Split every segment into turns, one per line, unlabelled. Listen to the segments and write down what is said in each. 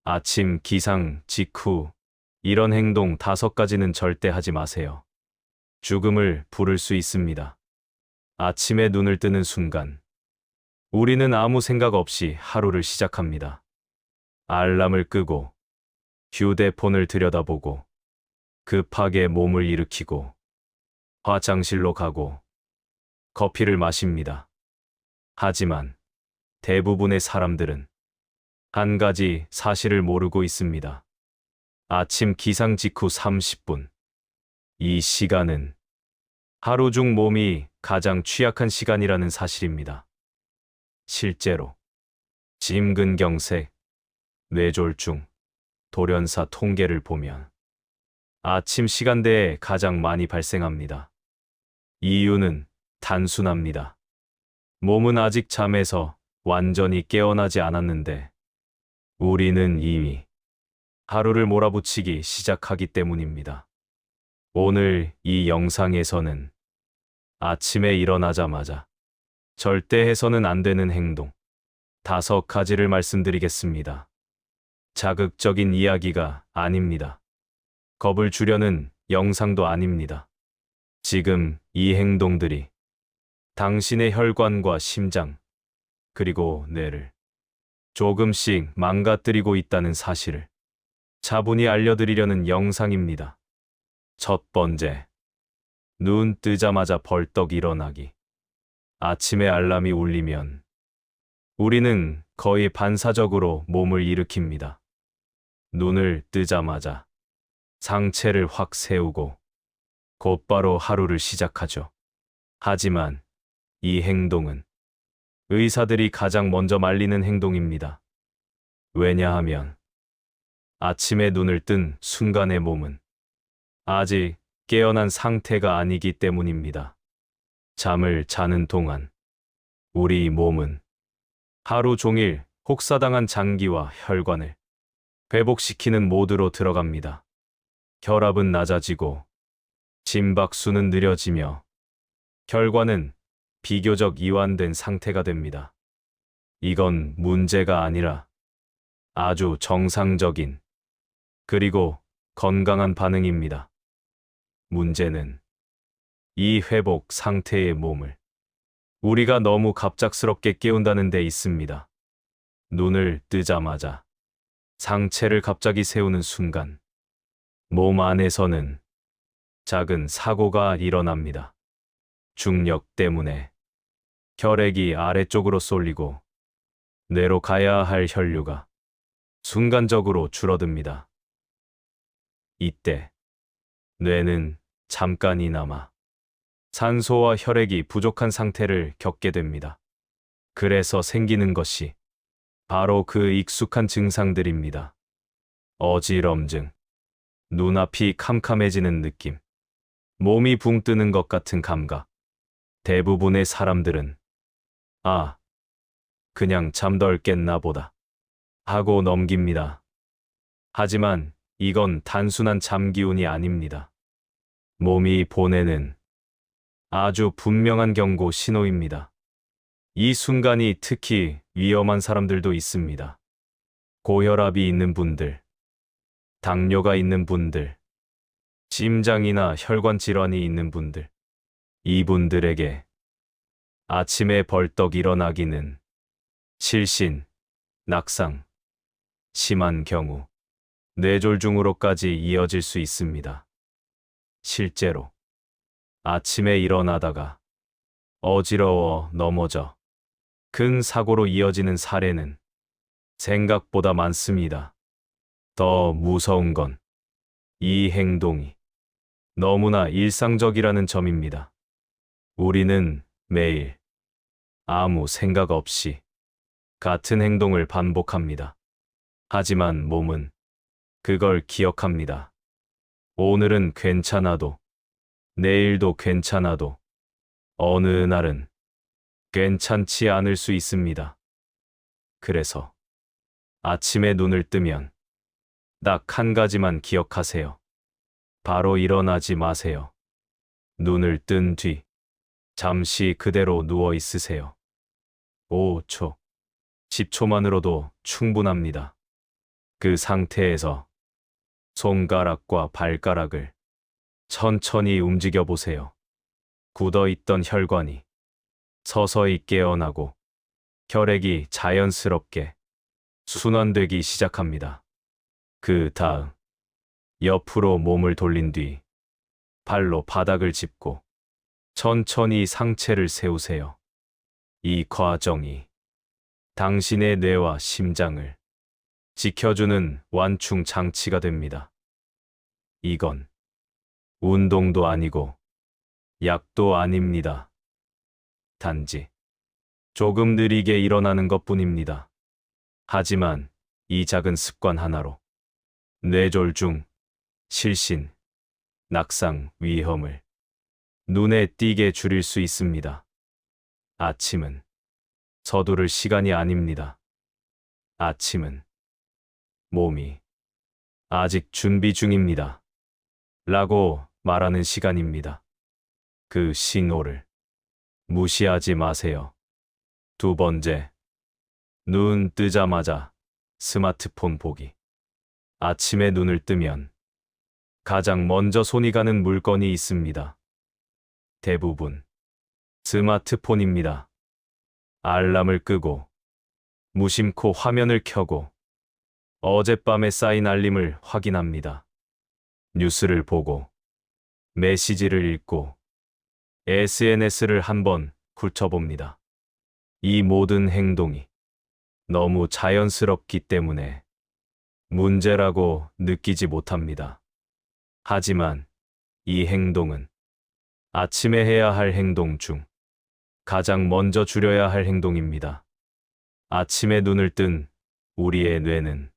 아침 기상 직후 이런 행동 5가지는 절대 하지 마세요. 죽음을 부를 수 있습니다. 아침에 눈을 뜨는 순간 우리는 아무 생각 없이 하루를 시작합니다. 알람을 끄고 휴대폰을 들여다보고 급하게 몸을 일으키고 화장실로 가고 커피를 마십니다. 하지만 대부분의 사람들은 한 가지 사실을 모르고 있습니다. 아침 기상 직후 30분. 이 시간은 하루 중 몸이 가장 취약한 시간이라는 사실입니다. 실제로 심근경색, 뇌졸중, 돌연사 통계를 보면 아침 시간대에 가장 많이 발생합니다. 이유는 단순합니다. 몸은 아직 잠에서 완전히 깨어나지 않았는데 우리는 이미 하루를 몰아붙이기 시작하기 때문입니다. 오늘 이 영상에서는 아침에 일어나자마자 절대 해서는 안 되는 행동 5가지를 말씀드리겠습니다. 자극적인 이야기가 아닙니다. 겁을 주려는 영상도 아닙니다. 지금 이 행동들이 당신의 혈관과 심장, 그리고 뇌를 조금씩 망가뜨리고 있다는 사실을 차분히 알려드리려는 영상입니다. 첫 번째, 눈 뜨자마자 벌떡 일어나기. 아침에 알람이 울리면 우리는 거의 반사적으로 몸을 일으킵니다. 눈을 뜨자마자 상체를 확 세우고 곧바로 하루를 시작하죠. 하지만 이 행동은 의사들이 가장 먼저 말리는 행동입니다. 왜냐하면 아침에 눈을 뜬 순간의 몸은 아직 깨어난 상태가 아니기 때문입니다. 잠을 자는 동안 우리 몸은 하루 종일 혹사당한 장기와 혈관을 회복시키는 모드로 들어갑니다. 혈압은 낮아지고 심박수는 느려지며 혈관은 비교적 이완된 상태가 됩니다. 이건 문제가 아니라 아주 정상적인 그리고 건강한 반응입니다. 문제는 이 회복 상태의 몸을 우리가 너무 갑작스럽게 깨운다는 데 있습니다. 눈을 뜨자마자 상체를 갑자기 세우는 순간 몸 안에서는 작은 사고가 일어납니다. 중력 때문에 혈액이 아래쪽으로 쏠리고 뇌로 가야 할 혈류가 순간적으로 줄어듭니다. 이때 뇌는 잠깐이나마 산소와 혈액이 부족한 상태를 겪게 됩니다. 그래서 생기는 것이 바로 그 익숙한 증상들입니다. 어지럼증, 눈앞이 캄캄해지는 느낌, 몸이 붕 뜨는 것 같은 감각. 대부분의 사람들은 그냥 잠덜 깼나 보다 하고 넘깁니다. 하지만 이건 단순한 잠기운이 아닙니다. 몸이 보내는 아주 분명한 경고 신호입니다. 이 순간이 특히 위험한 사람들도 있습니다. 고혈압이 있는 분들, 당뇨가 있는 분들, 심장이나 혈관 질환이 있는 분들, 이분들에게 아침에 벌떡 일어나기는 실신, 낙상, 심한 경우 뇌졸중으로까지 이어질 수 있습니다. 실제로 아침에 일어나다가 어지러워 넘어져 큰 사고로 이어지는 사례는 생각보다 많습니다. 더 무서운 건 이 행동이 너무나 일상적이라는 점입니다. 우리는 매일 아무 생각 없이 같은 행동을 반복합니다. 하지만 몸은 그걸 기억합니다. 오늘은 괜찮아도, 내일도 괜찮아도, 어느 날은 괜찮지 않을 수 있습니다. 그래서 아침에 눈을 뜨면 딱 한 가지만 기억하세요. 바로 일어나지 마세요. 눈을 뜬 뒤 잠시 그대로 누워 있으세요. 5초, 10초만으로도 충분합니다. 그 상태에서 손가락과 발가락을 천천히 움직여 보세요. 굳어있던 혈관이 서서히 깨어나고 혈액이 자연스럽게 순환되기 시작합니다. 그 다음 옆으로 몸을 돌린 뒤 발로 바닥을 짚고 천천히 상체를 세우세요. 이 과정이 당신의 뇌와 심장을 지켜주는 완충 장치가 됩니다. 이건 운동도 아니고 약도 아닙니다. 단지 조금 느리게 일어나는 것뿐입니다. 하지만 이 작은 습관 하나로 뇌졸중, 실신, 낙상 위험을 눈에 띄게 줄일 수 있습니다. 아침은 서두를 시간이 아닙니다. 아침은 몸이 아직 준비 중입니다. 라고 말하는 시간입니다. 그 신호를 무시하지 마세요. 두 번째, 눈 뜨자마자 스마트폰 보기. 아침에 눈을 뜨면 가장 먼저 손이 가는 물건이 있습니다. 대부분 스마트폰입니다. 알람을 끄고 무심코 화면을 켜고 어젯밤에 쌓인 알림을 확인합니다. 뉴스를 보고 메시지를 읽고 SNS를 한번 훑어봅니다. 이 모든 행동이 너무 자연스럽기 때문에 문제라고 느끼지 못합니다. 하지만 이 행동은 아침에 해야 할 행동 중 가장 먼저 줄여야 할 행동입니다. 아침에 눈을 뜬 우리의 뇌는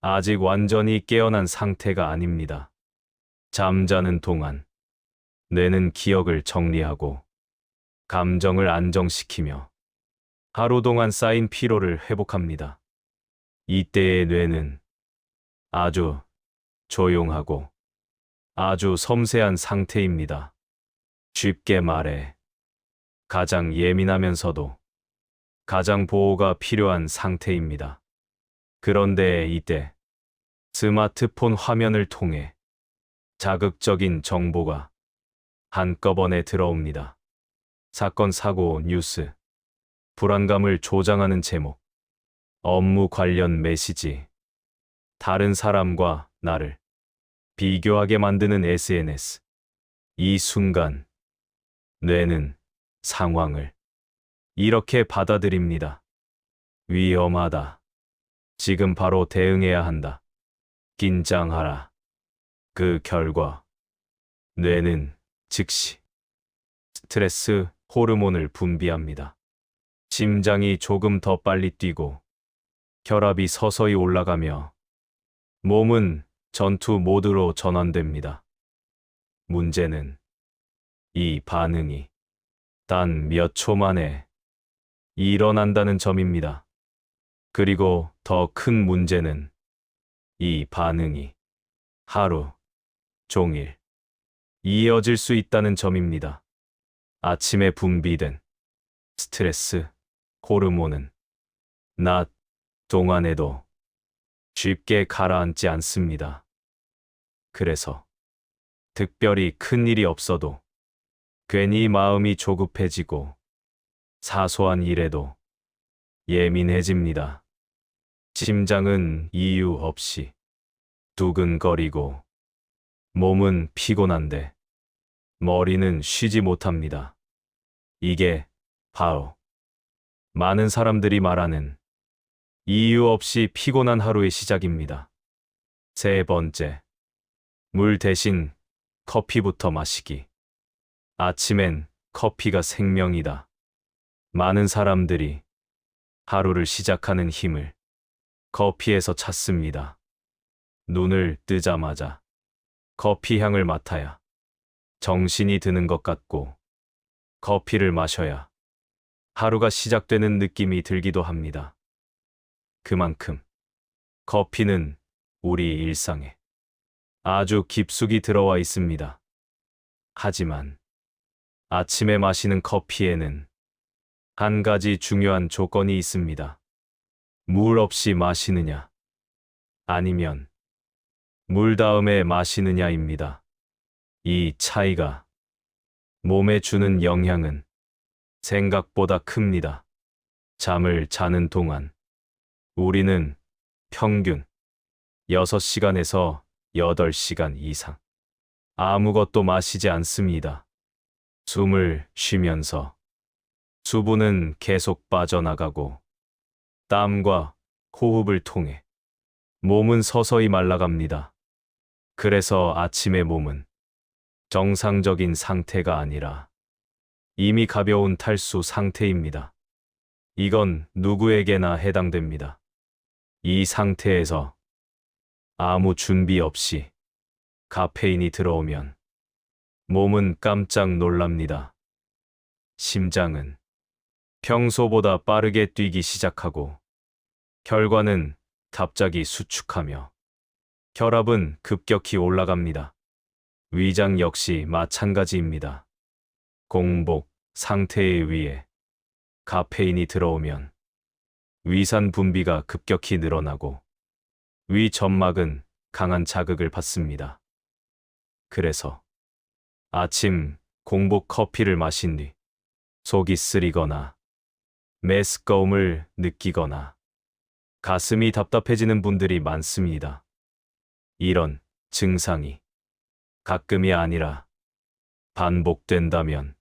아직 완전히 깨어난 상태가 아닙니다. 잠자는 동안 뇌는 기억을 정리하고 감정을 안정시키며 하루 동안 쌓인 피로를 회복합니다. 이때의 뇌는 아주 조용하고 아주 섬세한 상태입니다. 쉽게 말해 가장 예민하면서도 가장 보호가 필요한 상태입니다. 그런데 이때 스마트폰 화면을 통해 자극적인 정보가 한꺼번에 들어옵니다. 사건, 사고, 뉴스, 불안감을 조장하는 제목, 업무 관련 메시지, 다른 사람과 나를 비교하게 만드는 SNS. 이 순간 뇌는 상황을 이렇게 받아들입니다. 위험하다. 지금 바로 대응해야 한다. 긴장하라. 그 결과 뇌는 즉시 스트레스 호르몬을 분비합니다. 심장이 조금 더 빨리 뛰고 혈압이 서서히 올라가며 몸은 전투 모드로 전환됩니다. 문제는 이 반응이 단 몇 초 만에 일어난다는 점입니다. 그리고 더 큰 문제는 이 반응이 하루 종일 이어질 수 있다는 점입니다. 아침에 분비된 스트레스 호르몬은 낮 동안에도 쉽게 가라앉지 않습니다. 그래서 특별히 큰 일이 없어도 괜히 마음이 조급해지고 사소한 일에도 예민해집니다. 심장은 이유 없이 두근거리고 몸은 피곤한데 머리는 쉬지 못합니다. 이게 바로 많은 사람들이 말하는 이유 없이 피곤한 하루의 시작입니다. 세 번째, 물 대신 커피부터 마시기. 아침엔 커피가 생명이다. 많은 사람들이 하루를 시작하는 힘을 커피에서 찾습니다. 눈을 뜨자마자 커피 향을 맡아야 정신이 드는 것 같고 커피를 마셔야 하루가 시작되는 느낌이 들기도 합니다. 그만큼 커피는 우리 일상에 아주 깊숙이 들어와 있습니다. 하지만 아침에 마시는 커피에는 한 가지 중요한 조건이 있습니다. 물 없이 마시느냐, 아니면 물 다음에 마시느냐입니다. 이 차이가 몸에 주는 영향은 생각보다 큽니다. 잠을 자는 동안 우리는 평균 6시간에서 8시간 이상 아무것도 마시지 않습니다. 숨을 쉬면서 수분은 계속 빠져나가고 땀과 호흡을 통해 몸은 서서히 말라갑니다. 그래서 아침에 몸은 정상적인 상태가 아니라 이미 가벼운 탈수 상태입니다. 이건 누구에게나 해당됩니다. 이 상태에서 아무 준비 없이 카페인이 들어오면 몸은 깜짝 놀랍니다. 심장은 평소보다 빠르게 뛰기 시작하고 혈관은 갑자기 수축하며 혈압은 급격히 올라갑니다. 위장 역시 마찬가지입니다. 공복 상태에 의해 카페인이 들어오면 위산 분비가 급격히 늘어나고 위 점막은 강한 자극을 받습니다. 그래서 아침 공복 커피를 마신 뒤 속이 쓰리거나 메스꺼움을 느끼거나 가슴이 답답해지는 분들이 많습니다. 이런 증상이 가끔이 아니라 반복된다면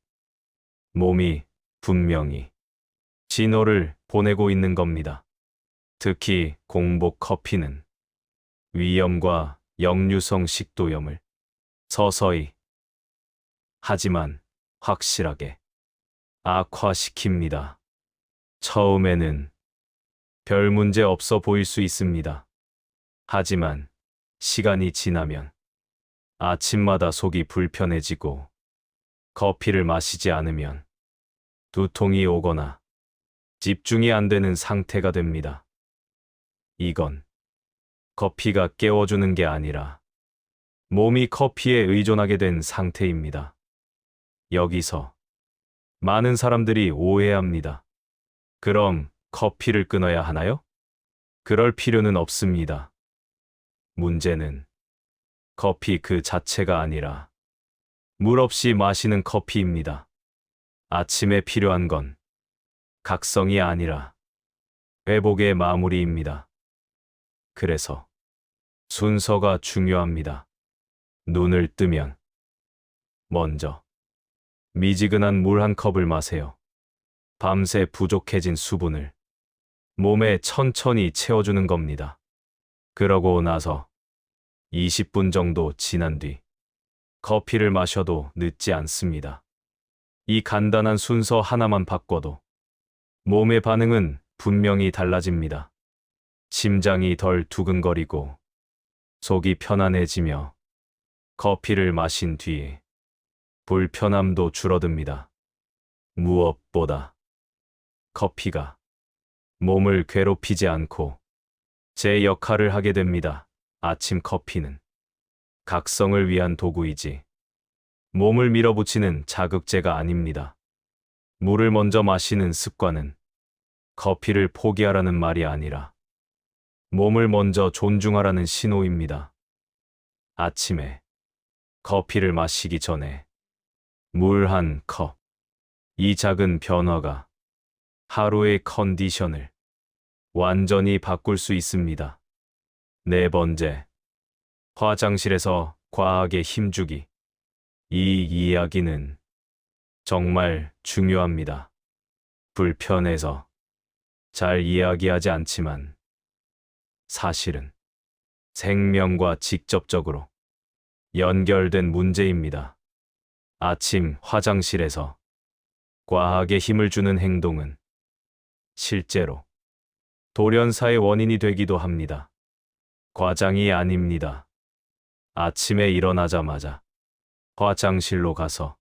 몸이 분명히 신호를 보내고 있는 겁니다. 특히 공복 커피는 위염과 역류성 식도염을 서서히 하지만 확실하게 악화시킵니다. 처음에는 별 문제 없어 보일 수 있습니다. 하지만 시간이 지나면 아침마다 속이 불편해지고 커피를 마시지 않으면 두통이 오거나 집중이 안 되는 상태가 됩니다. 이건 커피가 깨워주는 게 아니라 몸이 커피에 의존하게 된 상태입니다. 여기서 많은 사람들이 오해합니다. 그럼 커피를 끊어야 하나요? 그럴 필요는 없습니다. 문제는 커피 그 자체가 아니라 물 없이 마시는 커피입니다. 아침에 필요한 건 각성이 아니라 회복의 마무리입니다. 그래서 순서가 중요합니다. 눈을 뜨면 먼저 미지근한 물 한 컵을 마세요. 밤새 부족해진 수분을 몸에 천천히 채워주는 겁니다. 그러고 나서 20분 정도 지난 뒤 커피를 마셔도 늦지 않습니다. 이 간단한 순서 하나만 바꿔도 몸의 반응은 분명히 달라집니다. 심장이 덜 두근거리고 속이 편안해지며 커피를 마신 뒤에 불편함도 줄어듭니다. 무엇보다 커피가 몸을 괴롭히지 않고 제 역할을 하게 됩니다. 아침 커피는 각성을 위한 도구이지 몸을 밀어붙이는 자극제가 아닙니다. 물을 먼저 마시는 습관은 커피를 포기하라는 말이 아니라 몸을 먼저 존중하라는 신호입니다. 아침에 커피를 마시기 전에 물 한 컵. 이 작은 변화가 하루의 컨디션을 완전히 바꿀 수 있습니다. 네 번째, 화장실에서 과하게 힘주기. 이 이야기는 정말 중요합니다. 불편해서 잘 이야기하지 않지만 사실은 생명과 직접적으로 연결된 문제입니다. 아침 화장실에서 과하게 힘을 주는 행동은 실제로 돌연사의 원인이 되기도 합니다. 과장이 아닙니다. 아침에 일어나자마자 화장실로 가서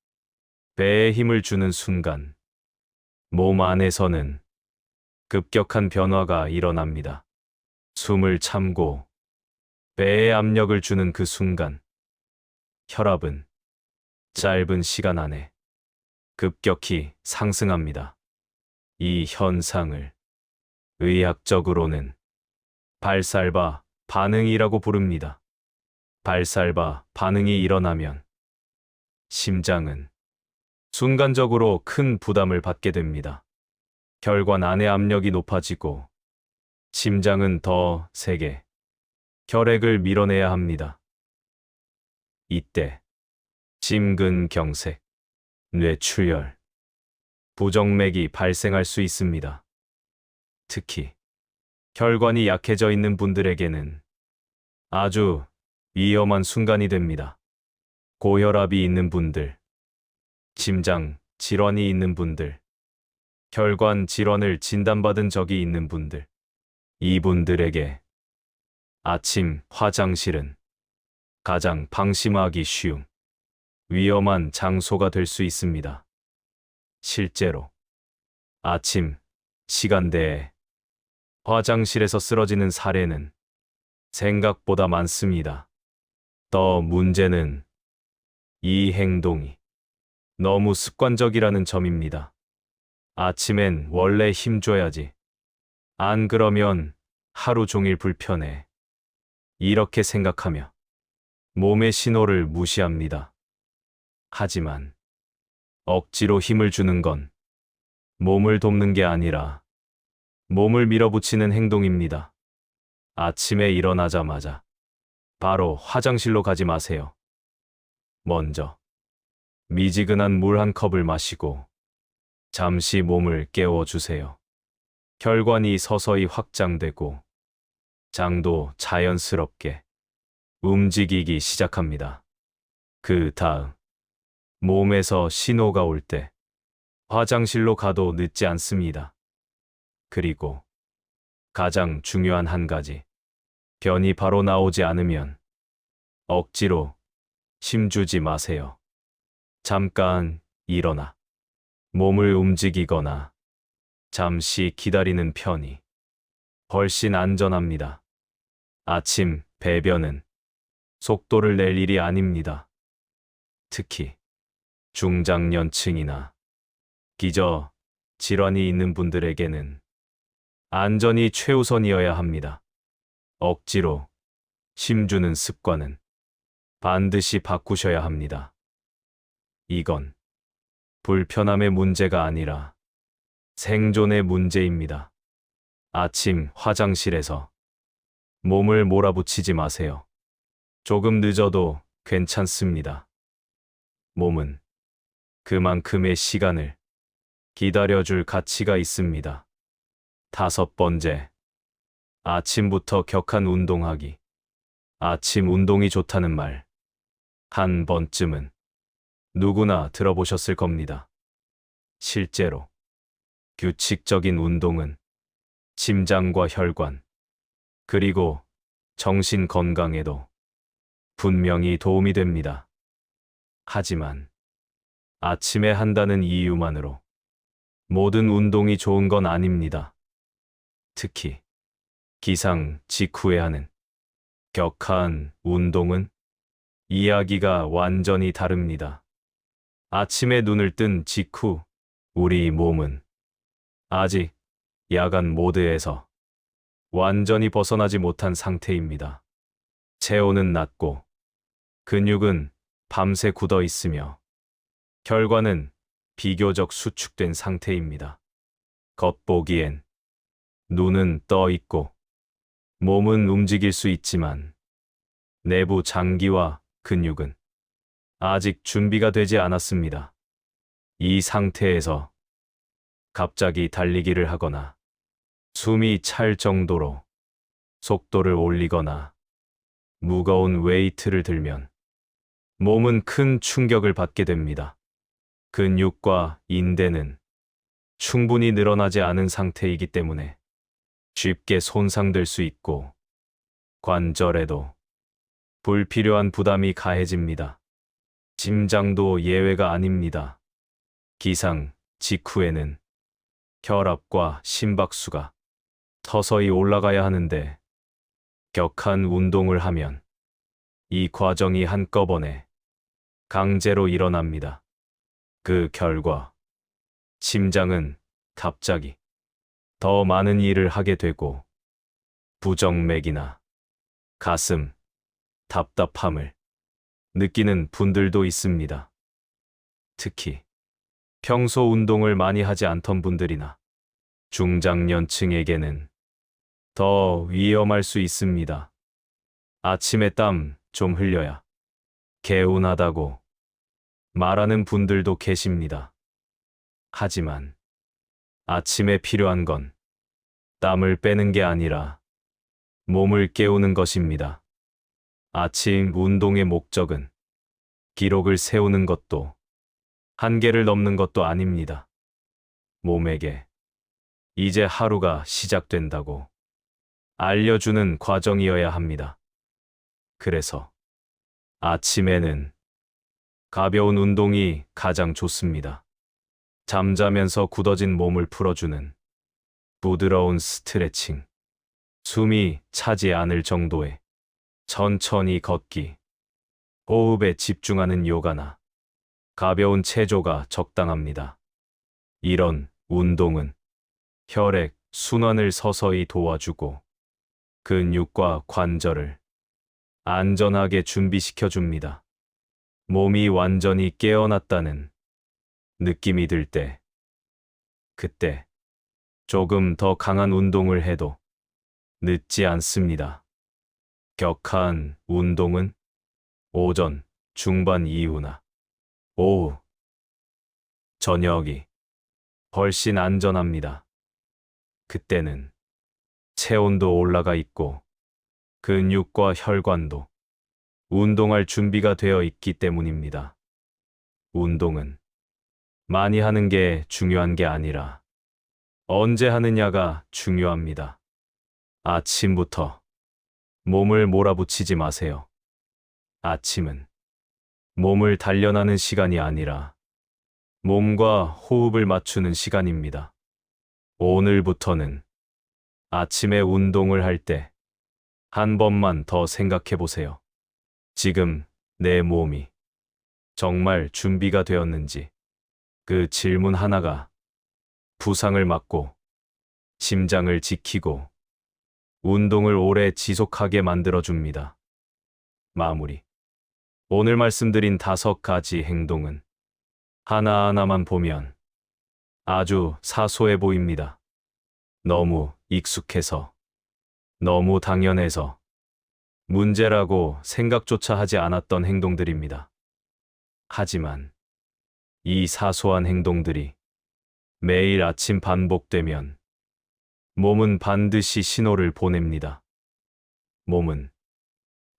배에 힘을 주는 순간 몸 안에서는 급격한 변화가 일어납니다. 숨을 참고 배에 압력을 주는 그 순간 혈압은 짧은 시간 안에 급격히 상승합니다. 이 현상을 의학적으로는 발살바 반응이라고 부릅니다. 발살바 반응이 일어나면 심장은 순간적으로 큰 부담을 받게 됩니다. 혈관 안의 압력이 높아지고 심장은 더 세게 혈액을 밀어내야 합니다. 이때 심근경색, 뇌출혈, 부정맥이 발생할 수 있습니다. 특히 혈관이 약해져 있는 분들에게는 아주 위험한 순간이 됩니다. 고혈압이 있는 분들, 심장 질환이 있는 분들, 혈관 질환을 진단받은 적이 있는 분들, 이분들에게 아침 화장실은 가장 방심하기 쉬운 위험한 장소가 될 수 있습니다. 실제로 아침 시간대에 화장실에서 쓰러지는 사례는 생각보다 많습니다. 더 문제는 이 행동이 너무 습관적이라는 점입니다. 아침엔 원래 힘줘야지. 안 그러면 하루 종일 불편해. 이렇게 생각하며 몸의 신호를 무시합니다. 하지만 억지로 힘을 주는 건 몸을 돕는 게 아니라 몸을 밀어붙이는 행동입니다. 아침에 일어나자마자 바로 화장실로 가지 마세요. 먼저 미지근한 물 한 컵을 마시고 잠시 몸을 깨워주세요. 혈관이 서서히 확장되고 장도 자연스럽게 움직이기 시작합니다. 그 다음 몸에서 신호가 올 때 화장실로 가도 늦지 않습니다. 그리고 가장 중요한 한 가지, 변이 바로 나오지 않으면 억지로 힘주지 마세요. 잠깐 일어나 몸을 움직이거나 잠시 기다리는 편이 훨씬 안전합니다. 아침 배변은 속도를 낼 일이 아닙니다. 특히 중장년층이나 기저 질환이 있는 분들에게는 안전이 최우선이어야 합니다. 억지로 힘주는 습관은 반드시 바꾸셔야 합니다. 이건 불편함의 문제가 아니라 생존의 문제입니다. 아침 화장실에서 몸을 몰아붙이지 마세요. 조금 늦어도 괜찮습니다. 몸은 그만큼의 시간을 기다려줄 가치가 있습니다. 5번째, 아침부터 격한 운동하기. 아침 운동이 좋다는 말, 한 번쯤은 누구나 들어보셨을 겁니다. 실제로 규칙적인 운동은 심장과 혈관, 그리고 정신 건강에도 분명히 도움이 됩니다. 하지만 아침에 한다는 이유만으로 모든 운동이 좋은 건 아닙니다. 특히 기상 직후에 하는 격한 운동은 이야기가 완전히 다릅니다. 아침에 눈을 뜬 직후 우리 몸은 아직 야간 모드에서 완전히 벗어나지 못한 상태입니다. 체온은 낮고 근육은 밤새 굳어 있으며 혈관은 비교적 수축된 상태입니다. 겉보기엔 눈은 떠 있고 몸은 움직일 수 있지만 내부 장기와 근육은 아직 준비가 되지 않았습니다. 이 상태에서 갑자기 달리기를 하거나 숨이 찰 정도로 속도를 올리거나 무거운 웨이트를 들면 몸은 큰 충격을 받게 됩니다. 근육과 인대는 충분히 늘어나지 않은 상태이기 때문에 쉽게 손상될 수 있고 관절에도 불필요한 부담이 가해집니다. 심장도 예외가 아닙니다. 기상 직후에는 혈압과 심박수가 서서히 올라가야 하는데 격한 운동을 하면 이 과정이 한꺼번에 강제로 일어납니다. 그 결과 심장은 갑자기 더 많은 일을 하게 되고 부정맥이나 가슴, 답답함을 느끼는 분들도 있습니다. 특히 평소 운동을 많이 하지 않던 분들이나 중장년층에게는 더 위험할 수 있습니다. 아침에 땀 좀 흘려야 개운하다고 말하는 분들도 계십니다. 하지만 아침에 필요한 건 땀을 빼는 게 아니라 몸을 깨우는 것입니다. 아침 운동의 목적은 기록을 세우는 것도 한계를 넘는 것도 아닙니다. 몸에게 이제 하루가 시작된다고 알려주는 과정이어야 합니다. 그래서 아침에는 가벼운 운동이 가장 좋습니다. 잠자면서 굳어진 몸을 풀어주는 부드러운 스트레칭, 숨이 차지 않을 정도의 천천히 걷기, 호흡에 집중하는 요가나 가벼운 체조가 적당합니다. 이런 운동은 혈액 순환을 서서히 도와주고 근육과 관절을 안전하게 준비시켜 줍니다. 몸이 완전히 깨어났다는 느낌이 들 때, 그때 조금 더 강한 운동을 해도 늦지 않습니다. 격한 운동은 오전, 중반 이후나 오후, 저녁이 훨씬 안전합니다. 그때는 체온도 올라가 있고 근육과 혈관도 운동할 준비가 되어 있기 때문입니다. 운동은 많이 하는 게 중요한 게 아니라 언제 하느냐가 중요합니다. 아침부터 몸을 몰아붙이지 마세요. 아침은 몸을 단련하는 시간이 아니라 몸과 호흡을 맞추는 시간입니다. 오늘부터는 아침에 운동을 할 때 한 번만 더 생각해 보세요. 지금 내 몸이 정말 준비가 되었는지. 그 질문 하나가 부상을 막고 심장을 지키고 운동을 오래 지속하게 만들어줍니다. 마무리. 오늘 말씀드린 5가지 행동은 하나하나만 보면 아주 사소해 보입니다. 너무 익숙해서, 너무 당연해서 문제라고 생각조차 하지 않았던 행동들입니다. 하지만 이 사소한 행동들이 매일 아침 반복되면 몸은 반드시 신호를 보냅니다. 몸은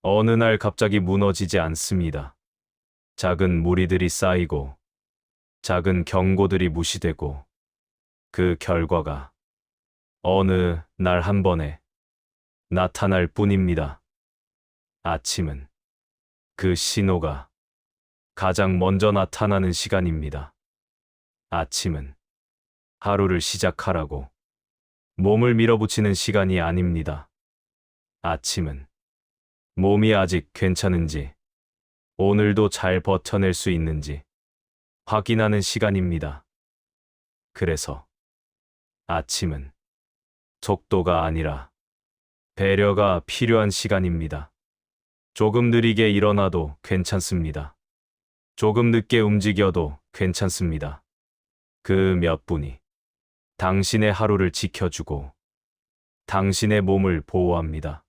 어느 날 갑자기 무너지지 않습니다. 작은 무리들이 쌓이고 작은 경고들이 무시되고 그 결과가 어느 날 한 번에 나타날 뿐입니다. 아침은 그 신호가 가장 먼저 나타나는 시간입니다. 아침은 하루를 시작하라고 몸을 밀어붙이는 시간이 아닙니다. 아침은 몸이 아직 괜찮은지, 오늘도 잘 버텨낼 수 있는지 확인하는 시간입니다. 그래서 아침은 속도가 아니라 배려가 필요한 시간입니다. 조금 느리게 일어나도 괜찮습니다. 조금 늦게 움직여도 괜찮습니다. 그 몇 분이 당신의 하루를 지켜주고 당신의 몸을 보호합니다.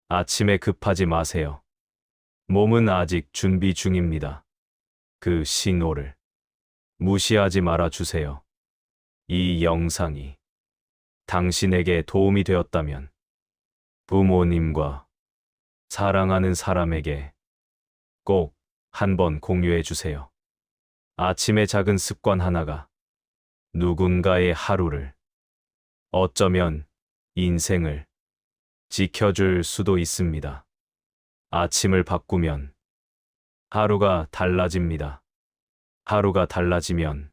아침에 급하지 마세요. 몸은 아직 준비 중입니다. 그 신호를 무시하지 말아 주세요. 이 영상이 당신에게 도움이 되었다면 부모님과 사랑하는 사람에게 꼭 한번 공유해 주세요. 아침의 작은 습관 하나가 누군가의 하루를, 어쩌면 인생을 지켜줄 수도 있습니다. 아침을 바꾸면 하루가 달라집니다. 하루가 달라지면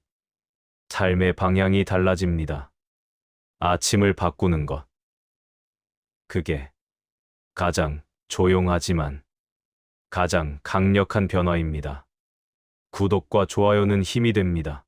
삶의 방향이 달라집니다. 아침을 바꾸는 것. 그게 가장 조용하지만 가장 강력한 변화입니다. 구독과 좋아요는 힘이 됩니다.